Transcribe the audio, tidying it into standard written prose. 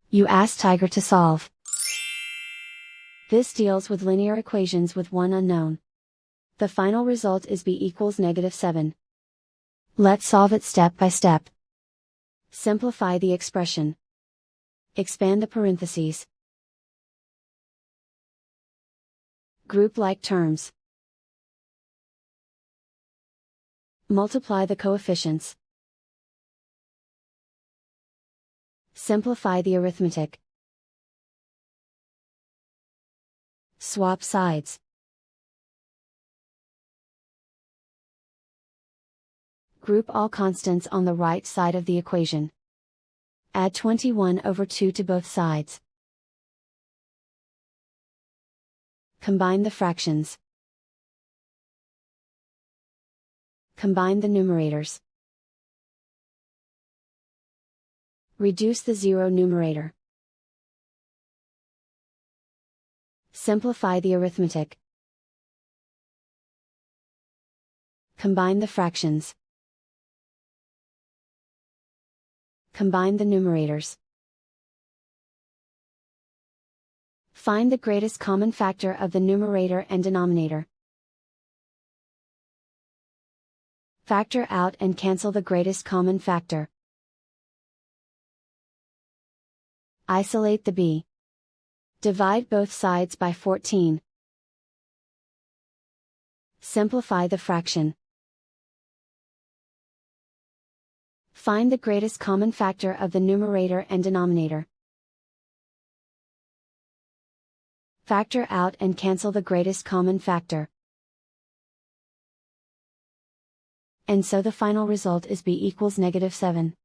You ask Tiger to solve. This deals with linear equations with one unknown. The final result is b equals -7. Let's solve it step by step. Simplify the expression. Expand the parentheses. Group like terms. Multiply the coefficients. Simplify the arithmetic. Swap sides. Group all constants on the right side of the equation. Add 21/2 to both sides. Combine the fractions. Combine the numerators. Reduce the zero numerator. Simplify the arithmetic. Combine the fractions. Combine the numerators. Find the greatest common factor of the numerator and denominator. Factor out and cancel the greatest common factor. Isolate the b. Divide both sides by 14. Simplify the fraction. Find the greatest common factor of the numerator and denominator. Factor out and cancel the greatest common factor. And so the final result is b equals -7.